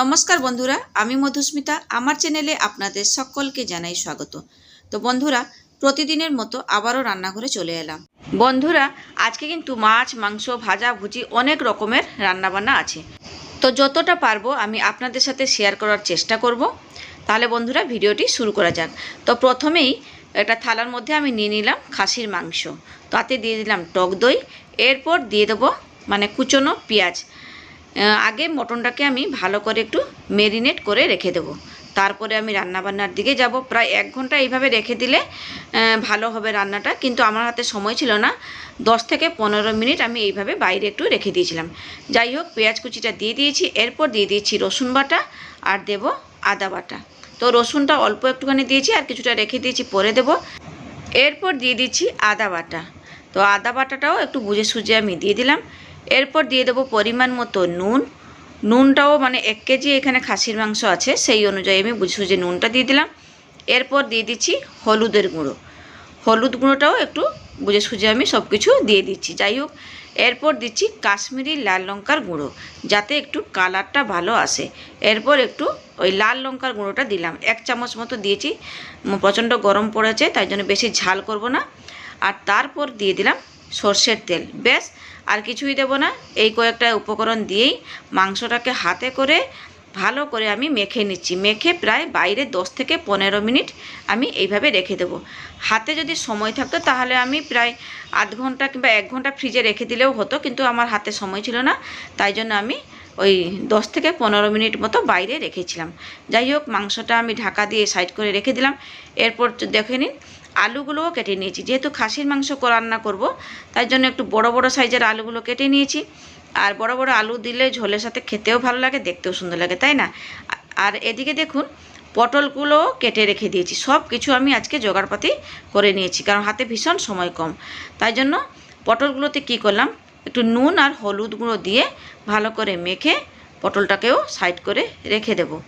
নমস্কার বন্ধুরা, আমি মধুস্মিতা। আমার চ্যানেলে আপনাদের সকলকে জানাই স্বাগত। তো বন্ধুরা, প্রতিদিনের মতো আবারও রান্নাঘরে চলে এলাম। বন্ধুরা, আজকে কিন্তু মাছ, মাংস, ভাজা ভুজি অনেক রকমের রান্নাবান্না আছে। তো যতটা পারবো আমি আপনাদের সাথে শেয়ার করার চেষ্টা করব। তাহলে বন্ধুরা, ভিডিওটি শুরু করা যাক। তো প্রথমেই একটা থালার মধ্যে আমি নিয়ে নিলাম খাসির মাংস, তাতে দিয়ে দিলাম টক দই, এরপর দিয়ে দেবো কুচনো পেঁয়াজ। আগে মটনটাকে আমি ভালো করে একটু মেরিনেট করে রেখে দেবো, তারপরে আমি রান্নাবান্নার দিকে যাব। প্রায় 1 ঘন্টা এইভাবে রেখে দিলে ভালো হবে রান্নাটা, কিন্তু আমার হাতে সময় ছিল না। 10 থেকে 15 মিনিট আমি এইভাবে বাইরে একটু রেখে দিয়েছিলাম। যাই হোক, পেঁয়াজ কুচিটা দিয়ে দিয়েছি, এরপর দিয়ে দিয়েছি রসুন বাটা আর দেব আদা বাটা। তো রসুনটা অল্প একটুখানি দিয়েছি আর কিছুটা রেখে দিয়েছি, পরে দেব। এরপর দিয়ে দিচ্ছি আদা বাটা। তো আদা বাটাটাও একটু বুঝে সুঝে আমি দিয়ে দিলাম। এরপর দিয়ে দেবো পরিমাণ মতো নুন। নুনটাও 1 কেজি এখানে খাসির মাংস আছে, সেই অনুযায়ী আমি বুঝে সুঝে নুনটা দিয়ে দিলাম। এরপর দিয়ে দিচ্ছি হলুদের গুঁড়ো। হলুদ গুঁড়োটাও একটু বুঝে সুঝে আমি সব কিছু দিয়ে দিচ্ছি। যাই হোক, এরপর দিচ্ছি কাশ্মীরি লাল লঙ্কার গুঁড়ো, যাতে একটু কালারটা ভালো আসে। এরপর একটু ওই লাল লঙ্কার গুঁড়োটা দিলাম, 1 চামচ মতো দিয়েছি। প্রচণ্ড গরম পড়েছে, তাই জন্য বেশি ঝাল করব না। আর তারপর দিয়ে দিলাম সর্ষের তেল। ব্যাস, আর কিছুই দেব না। এই কয়েকটা উপকরণ দিয়েই মাংসটাকে হাতে করে ভালো করে আমি মেখে নিচ্ছি। মেখে প্রায় বাইরে 10 থেকে 15 মিনিট আমি এইভাবে রেখে দেবো। হাতে যদি সময় থাকতো তাহলে আমি প্রায় আধ ঘন্টা কিংবা 1 ঘন্টা ফ্রিজে রেখে দিলেও হতো, কিন্তু আমার হাতে সময় ছিল না, তাই জন্য আমি ওই 10 থেকে 15 মিনিট মতো বাইরে রেখেছিলাম। যাই হোক, মাংসটা আমি ঢাকা দিয়ে সাইড করে রেখে দিলাম। এরপর দেখে নিন, আলুগুলোও কেটে নিয়েছি। যেহেতু খাসির মাংস রান্না করব, তাই জন্য একটু বড় বড় সাইজের আলুগুলো কেটে নিয়েছি। আর বড় বড় আলু দিলে ঝোলের সাথে খেতেও ভালো লাগে, দেখতেও সুন্দর লাগে, তাই না? আর এদিকে দেখুন, পটলগুলোও কেটে রেখে দিয়েছি। সব কিছু আমি আজকে জোগাড়পাতি করে নিয়েছি, কারণ হাতে ভীষণ সময় কম। তাই জন্য পটলগুলোতে কি করলাম, একটু নুন আর হলুদ গুঁড়ো দিয়ে ভালো করে মেখে পটলটাকেও সাইড করে রেখে দেবো।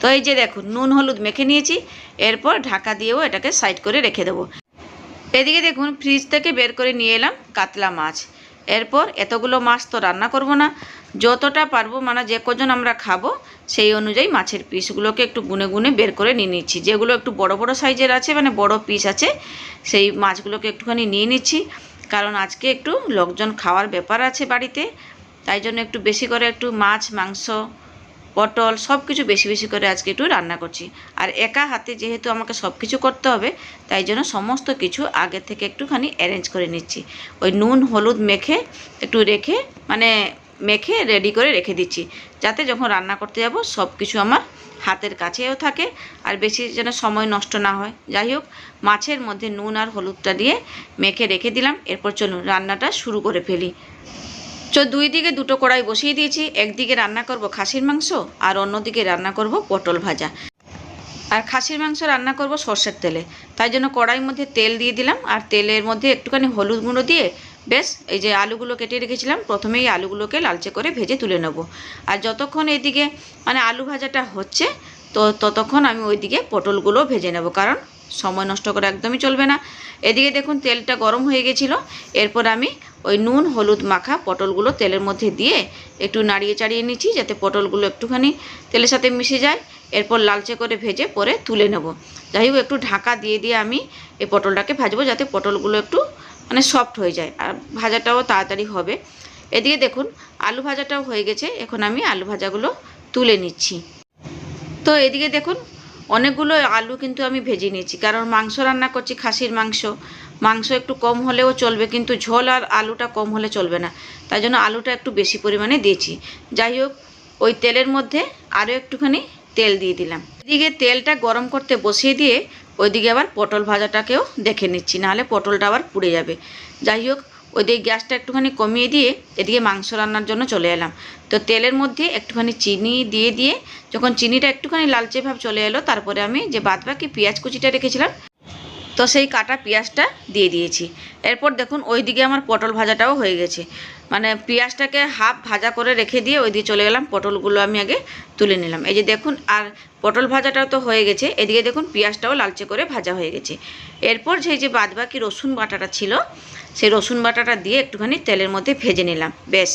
তো এই যে দেখুন, নুন হলুদ মেখে নিয়েছি। এরপর ঢাকা দিয়েও এটাকে সাইড করে রেখে দেবো। এদিকে দেখুন, ফ্রিজ থেকে বের করে নিয়ে এলাম কাতলা মাছ। এরপর এতগুলো মাছ তো রান্না করব না, যতটা পারবো যে কজন আমরা খাবো সেই অনুযায়ী মাছের পিসগুলোকে একটু গুনে গুনে বের করে নিয়ে নিচ্ছি। যেগুলো একটু বড় বড় সাইজের আছে, বড় পিস আছে, সেই মাছগুলোকে একটুখানি নিয়ে নিচ্ছি। কারণ আজকে একটু লোকজন খাওয়ার ব্যাপার আছে বাড়িতে, তাই জন্য একটু বেশি করে একটু মাছ, মাংস, পটল সব কিছু বেশি বেশি করে আজকে একটু রান্না করছি। আর একা হাতে যেহেতু আমাকে সব কিছু করতে হবে, তাই জন্য সমস্ত কিছু আগে থেকে একটুখানি অ্যারেঞ্জ করে নিচ্ছি। ওই নুন হলুদ মেখে একটু রেখে মেখে রেডি করে রেখে দিচ্ছি, যাতে যখন রান্না করতে যাব সব কিছু আমার হাতের কাছেও থাকে আর বেশি যেন সময় নষ্ট না হয়। যাই হোক, মাছের মধ্যে নুন আর হলুদটা দিয়ে মেখে রেখে দিলাম। এরপর চলুন রান্নাটা শুরু করে ফেলি। দুই দিকে দুটো কড়াই বসিয়ে দিয়েছি। একদিকে রান্না করব খাসির মাংস আর অন্যদিকে রান্না করব পটল ভাজা। আর খাসির মাংস রান্না করব সর্ষের তেলে, তাই জন্য কড়াইয়ের মধ্যে তেল দিয়ে দিলাম। আর তেলের মধ্যে একটুখানি হলুদ গুঁড়ো দিয়ে বেশ এই যে আলুগুলো কেটে রেখেছিলাম, প্রথমেই আলুগুলোকে লালচে করে ভেজে তুলে নেব। আর যতক্ষণ এইদিকে আলু ভাজাটা হচ্ছে, তো ততক্ষণ আমি ওইদিকে পটলগুলো ভেজে নেব, কারণ সময় নষ্ট করে একদমই চলবে না। এদিকে দেখুন, তেলটা গরম হয়ে গেছিলো। এরপর আমি ওই নুন হলুদ মাখা পটলগুলো তেলের মধ্যে দিয়ে একটু নাড়িয়ে চাড়িয়ে নিচ্ছি, যাতে পটলগুলো একটুখানি তেলের সাথে মিশে যায়। এরপর লালচে করে ভেজে পরে তুলে নেব। যাই হোক, একটু ঢাকা দিয়ে দিয়ে আমি এই পটলটাকে ভাজবো, যাতে পটলগুলো একটু সফট হয়ে যায় আর ভাজাটাও তাড়াতাড়ি হবে। এদিকে দেখুন, আলু ভাজাটাও হয়ে গেছে। এখন আমি আলু ভাজাগুলো তুলে নিচ্ছি। তো এদিকে দেখুন, অনেকগুলো আলু কিন্তু আমি ভেজে নিয়েছি, কারণ মাংস রান্না করছি, খাসির মাংস। মাংস একটু কম হলেও চলবে, কিন্তু ঝোল আর আলুটা কম হলে চলবে না, তাই জন্য আলুটা একটু বেশি পরিমাণে দিয়েছি। যাই হোক, ওই তেলের মধ্যে আরও একটুখানি তেল দিয়ে দিলাম। এদিকে তেলটা গরম করতে বসিয়ে দিয়ে ওইদিকে আবার পটল ভাজাটাকেও দেখে নিচ্ছি, নাহলে পটলটা আবার পুড়ে যাবে। যাই হোক, ওইদিকে গ্যাসটা একটুখানি কমিয়ে দিয়ে এদিকে মাংস রান্নার জন্য চলে এলাম। তো তেলের মধ্যে একটুখানি চিনি দিয়ে দিয়ে যখন চিনিটা একটুখানি লালচে ভাব চলে এলো, তারপরে আমি যে বাদবাকি পেঁয়াজ কুচিটা রেখেছিলাম, তো সেই কাটা পেঁয়াজটা দিয়ে দিয়েছি। এরপর দেখুন, ওইদিকে আমার পটল ভাজাটাও হয়ে গেছে। মানে পেঁয়াজটাকে হাফ ভাজা করে রেখে দিয়ে ওই দিয়ে চলে গেলাম, পটলগুলো আমি আগে তুলে নিলাম। এই যে দেখুন, আর পটল ভাজাটাও তো হয়ে গেছে, এদিকে দেখুন পেঁয়াজটাও লালচে করে ভাজা হয়ে গেছে। এরপর যে বাদবাকি রসুন বাটাটা ছিল, সেই রসুন বাটাটা দিয়ে একটুখানি তেলের মধ্যে ভেজে নিলাম, বেশ,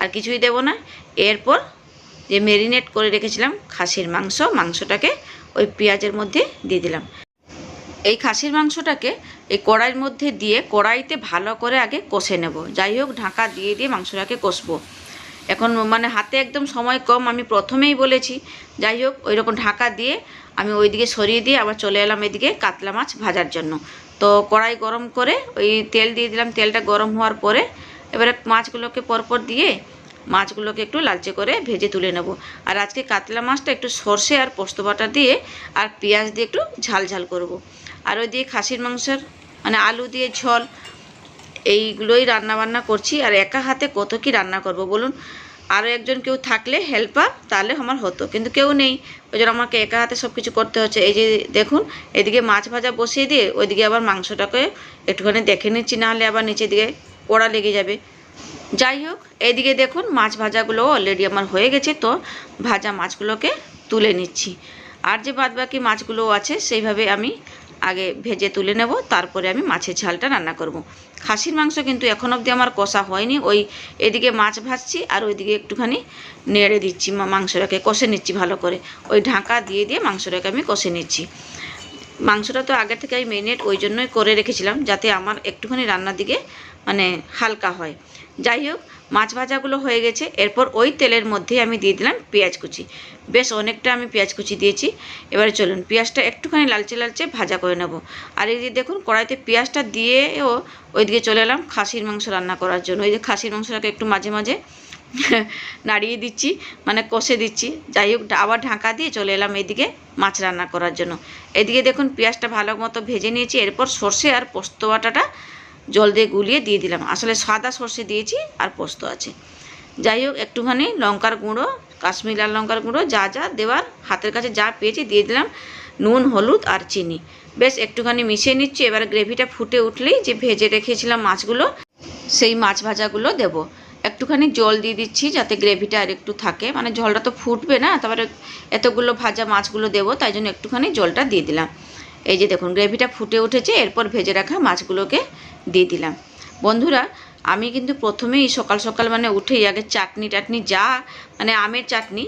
আর কিছুই দেবো না। এরপর যে ম্যারিনেট করে রেখেছিলাম খাসির মাংসটাকে ওই পেঁয়াজের মধ্যে দিয়ে দিলাম। এই খাসির মাংসটাকে এই কড়াইয়ের মধ্যে দিয়ে কড়াইতে ভালো করে আগে কষে নেব। যাই হোক, ঢাকা দিয়ে দিয়ে মাংসটাকে কষবো। এখন মানে হাতে একদম সময় কম, আমি প্রথমেই বলেছি। যাই হোক, ওই রকম ঢাকা দিয়ে আমি ওইদিকে সরিয়ে দিয়ে আবার চলে এলাম এদিকে কাতলা মাছ ভাজার জন্য। তো কড়াই গরম করে ওই তেল দিয়ে দিলাম, তেলটা গরম হওয়ার পরে এবারে মাছগুলোকে পরপর দিয়ে মাছগুলোকে একটু লালচে করে ভেজে তুলে নেব। আর আজকে কাতলা মাছটা একটু সর্ষে আর পোস্ত বাটা দিয়ে আর পেঁয়াজ দিয়ে একটু ঝাল ঝাল করব। আর ওই দিয়ে খাসির মাংসের মানে আলু দিয়ে ঝোল, এইগুলোই রান্নাবান্না করছি। আর একা হাতে কত কি রান্না করব বলুন? আরও একজন কেউ থাকলে হেল্পার, তাহলে আমার হতো, কিন্তু কেউ নেই, ওই জন্য আমাকে একা হাতে সব কিছু করতে হচ্ছে। এই যে দেখুন, এদিকে মাছ ভাজা বসিয়ে দিয়ে ওইদিকে আবার মাংসটাকে একটুখানি দেখে নিচ্ছি, নাহলে আবার নিচের দিকে পোড়া লেগে যাবে। যাই হোক, এইদিকে দেখুন মাছ ভাজাগুলো অলরেডি আমার হয়ে গেছে, তো ভাজা মাছগুলোকে তুলে নিচ্ছি। আর যে বাদবাকি মাছগুলো আছে সেইভাবে আমি আগে ভেজে তুলে নেব, তারপরে আমি মাছের ঝালটা রান্না করব। খাসির মাংস কিন্তু এখন অবধি আমার কষা হয়নি, ওই এদিকে মাছ ভাজছি আর ওইদিকে একটুখানি নেড়ে দিচ্ছি, মাংসটাকে কষে নিচ্ছি ভালো করে, ওই ঢাকা দিয়ে দিয়ে মাংসটাকে আমি কষে নিচ্ছি। মাংসটা তো আগে থেকে আমি ম্যারিনেট ওই জন্যই করে রেখেছিলাম, যাতে আমার একটুখানি রান্নার দিকে মানে হালকা হয়। যাই হোক, মাছ ভাজাগুলো হয়ে গেছে। এরপর ওই তেলের মধ্যে আমি দিয়ে দিলাম পেঁয়াজ কুচি, বেশ অনেকটা আমি পেঁয়াজ কুচি দিয়েছি। এবারে চলুন পেঁয়াজটা একটুখানি লালচে লালচে ভাজা করে নেব। আর এই যে দেখুন, কড়াইতে পেঁয়াজটা দিয়েও ওইদিকে চলে এলাম খাসির মাংস রান্না করার জন্য। ওই যে খাসির মাংসটাকে একটু মাঝে মাঝে নাড়িয়ে দিচ্ছি, মানে কষে দিচ্ছি। যাই হোক, আবার ঢাকা দিয়ে চলে এলাম এদিকে মাছ রান্না করার জন্য। এদিকে দেখুন পেঁয়াজটা ভালো মতো ভেজে নিয়েছি। এরপর সর্ষে আর পোস্ত বাটাটা জল দিয়ে গুলিয়ে দিয়ে দিলাম, আসলে সাদা সর্ষে দিয়েছি আর পোস্ত আছে। যাই হোক, একটুখানি লঙ্কার গুঁড়ো, কাশ্মীরি লাল লঙ্কার গুঁড়ো, যা যা দেওয়ার হাতের কাছে যা পেয়েছি দিয়ে দিলাম, নুন, হলুদ আর চিনি, বেশ একটুখানি মিশিয়ে নিচ্ছি। এবার গ্রেভিটা ফুটে উঠলেই যে ভেজে রেখেছিলাম মাছগুলো, সেই মাছ ভাজাগুলো দেবো। একটুখানি জল দিয়ে দিচ্ছি যাতে গ্রেভিটা আর একটু থাকে, মানে ঝোলটা তো ফুটবে না, তারপরে এতগুলো ভাজা মাছগুলো দেবো, তাই জন্য একটুখানি জলটা দিয়ে দিলাম। এই যে দেখুন গ্রেভিটা ফুটে উঠেছে, এরপর ভেজে রাখা মাছগুলোকে দিয়ে দিলাম। বন্ধুরা, আমি কিন্তু প্রথমেই সকাল সকাল মানে উঠেই আগে চাটনি যা মানে আমের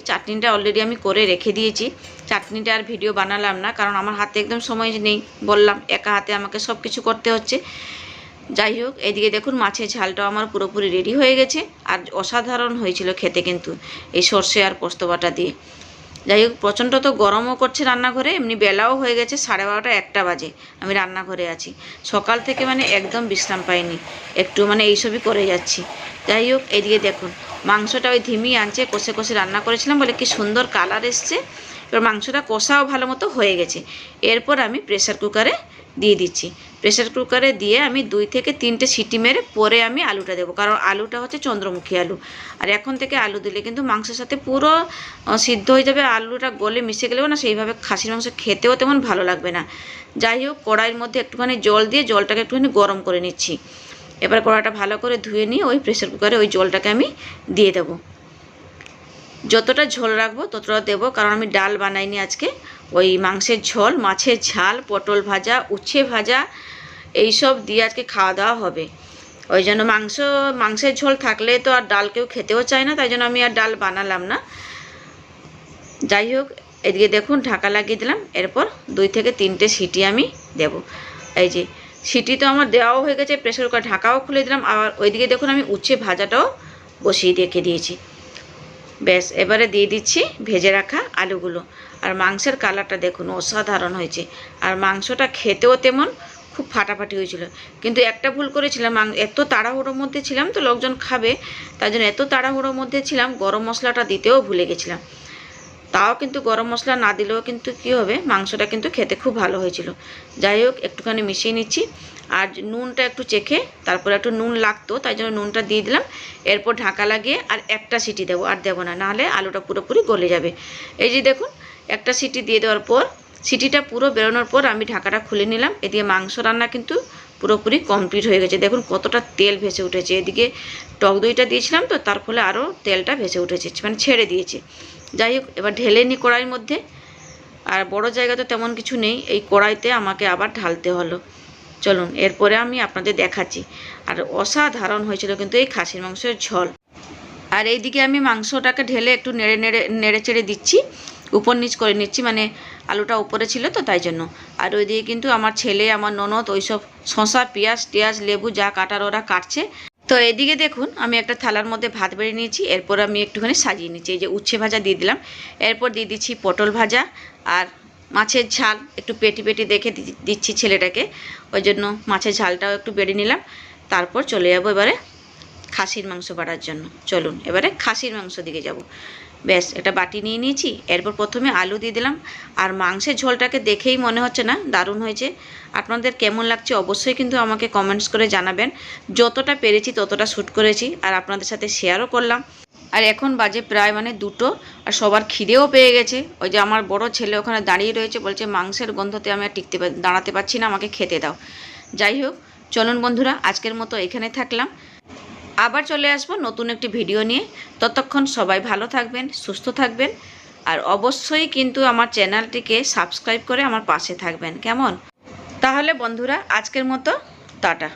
চাটনিটা অলরেডি আমি করে রেখে দিয়েছি। চাটনিটা আর ভিডিও বানালাম না, কারণ আমার হাতে একদম সময় নেই, বললাম একা হাতে আমাকে সব কিছু করতে হচ্ছে। যাই হোক, এদিকে দেখুন মাছের ঝালটাও আমার পুরোপুরি রেডি হয়ে গেছে, আর অসাধারণ হয়েছিল খেতে কিন্তু এই সর্ষে আর পোস্ত বাটা দিয়ে। যাই হোক, প্রচণ্ড তো গরমও করছে রান্নাঘরে, এমনি বেলাও হয়ে গেছে 12:30 1টা বাজে, আমি রান্নাঘরে আছি। সকাল থেকে মানে একদম বিশ্রাম পাইনি, একটু মানে এইসবই করে যাচ্ছি। যাই হোক, এদিকে দেখুন মাংসটা ওই ধিমি আঁচে কষে কষে রান্না করেছিলাম বলে কি সুন্দর কালার এসছে। এবার মাংসটা কষাও ভালো মতো হয়ে গেছে। এরপর আমি প্রেসার কুকারে দিয়ে দিচ্ছি। প্রেসার কুকারে দিয়ে আমি 2 থেকে 3টে সিটি মেরে পরে আমি আলুটা দেবো, কারণ আলুটা হচ্ছে চন্দ্রমুখী আলু। আর এখন থেকে আলু দিলে কিন্তু মাংসের সাথে পুরো সিদ্ধ হয়ে যাবে, আলুটা গলে মিশে গেলেও না সেইভাবে খাসির মাংস খেতেও তেমন ভালো লাগবে না। যাই হোক, কড়াইয়ের মধ্যে একটুখানি জল দিয়ে জলটাকে একটুখানি গরম করে নিচ্ছি। এবার কড়াইটা ভালো করে ধুয়ে নিয়ে ওই প্রেসার কুকারে ওই জলটাকে আমি দিয়ে দেবো। যতটা ঝোল রাখবো ততটা দেবো, কারণ আমি ডাল বানাইনি আজকে, ওই মাংসের ঝোল, মাছের ঝাল, পটল ভাজা, উচ্ছে ভাজা, এইসব দিয়ে আজকে খাওয়া দাওয়া হবে। ওই জন্য মাংসের ঝোল থাকলে তো আর ডাল কেউ খেতেও চায় না, তাই জন্য আমি আর ডাল বানালাম না। যাই হোক, এদিকে দেখুন ঢাকা লাগিয়ে দিলাম। এরপর 2 থেকে 3টে সিটি আমি দেব। এই যে সিটি তো আমার দেওয়াও হয়ে গেছে, প্রেসার কুকার ঢাকাও খুলে দিলাম। আর ওইদিকে দেখুন আমি উচ্ছে ভাজাটাও বসিয়ে রেখে দিয়েছি। ব্যাস, এবারে দিয়ে দিচ্ছি ভেজে রাখা আলুগুলো। আর মাংসের কালারটা দেখুন অসাধারণ হয়েছে, আর মাংসটা খেতেও তেমন খুব ফাটাফাটি হয়েছিল। কিন্তু একটা ভুল করেছিলাম, এত তাড়াহুড়োর মধ্যে ছিলাম তো লোকজন খাবে, তাই জন্য এত তাড়াহুড়োর মধ্যে ছিলাম গরম মশলাটা দিতেও ভুলে গেছিলাম। তাও কিন্তু গরম মশলা না দিলেও কিন্তু কী হবে, মাংসটা কিন্তু খেতে খুব ভালো হয়েছিল। যাই হোক, একটুখানি মিশিয়ে নিচ্ছি। আর নুনটা একটু চেখে তারপরে একটু নুন লাগতো, তাই জন্য নুনটা দিয়ে দিলাম। এরপর ঢাকা লাগিয়ে আর একটা সিটি দেবো, আর দেবো না, নাহলে আলুটা পুরোপুরি গলে যাবে। এই যে দেখুন একটা সিটি দিয়ে দেওয়ার পর, সিটিটা পুরো বেরোনোর পর আমি ঢাকাটা খুলে নিলাম। এদিকে মাংস রান্না কিন্তু পুরোপুরি কমপ্লিট হয়ে গেছে। দেখুন কতটা তেল ভেসে উঠেছে। এদিকে টক দইটা দিয়েছিলাম তো, তার ফলে আরও তেলটা ভেসে উঠেছে, মানে ছেড়ে দিয়েছে। যাই হোক, এবার ঢেলে নিই কড়াইয়ের মধ্যে। আর বড় জায়গা তো তেমন কিছু নেই, এই কড়াইতে আমাকে আবার ঢালতে হলো। চলুন এরপরে আমি আপনাদের দেখাচ্ছি। আর অসাধারণ হয়েছিল কিন্তু এই খাসির মাংসের ঝোল। আর এইদিকে আমি মাংসটাকে ঢেলে একটু নেড়ে চেড়ে দিচ্ছি, উপর নিচ করে নিচ্ছি, মানে আলুটা উপরে ছিল তো তাই জন্য। আর ওইদিকে কিন্তু আমার ছেলে, আমার ননদ ওইসব শসা পেঁয়াজ টেয়াজ লেবু যা কাটার ওরা কাটছে। তো এদিকে দেখুন আমি একটা থালার মধ্যে ভাত বেড়ে নিয়েছি। এরপর আমি একটুখানি সাজিয়ে নিচ্ছি। এই যে উচ্ছে ভাজা দিয়ে দিলাম, এরপর দিয়ে দিচ্ছি পটল ভাজা আর মাছের ঝাল। একটু পেটি পেটি দেখে দিচ্ছি ছেলেটাকে, ওই জন্য মাছের ঝালটাও একটু বেড়ে নিলাম। তারপর চলে যাবো এবারে খাসির মাংস বাড়ার জন্য। চলুন এবারে খাসির মাংস দিকে যাব। ব্যাস, একটা বাটি নিয়ে নিয়েছি। এরপর প্রথমে আলু দিয়ে দিলাম। আর মাংসের ঝোলটাকে দেখেই মনে হচ্ছে না দারুণ হয়েছে। আপনাদের কেমন লাগছে অবশ্যই কিন্তু আমাকে কমেন্টস করে জানাবেন। যতটা পেরেছি ততটা শ্যুট করেছি আর আপনাদের সাথে শেয়ারও করলাম। আর এখন বাজে প্রায় মানে 2টো, আর সবার খিদেও পেয়ে গেছে। ওই যে আমার বড় ছেলে ওখানে দাঁড়িয়ে রয়েছে, বলছে মাংসের গন্ধতে আমি আর দাঁড়াতে পারছি না, আমাকে খেতে দাও। যাই হোক, চলুন বন্ধুরা আজকের মতো এখানে থাকলাম। আবার চলে আসবো নতুন একটি ভিডিও নিয়ে। ততক্ষণ সবাই ভালো থাকবেন, সুস্থ থাকবেন। আর অবশ্যই কিন্তু আমার চ্যানেলটিকে সাবস্ক্রাইব করে আমার পাশে থাকবেন, কেমন? তাহলে বন্ধুরা আজকের মতো টাটা।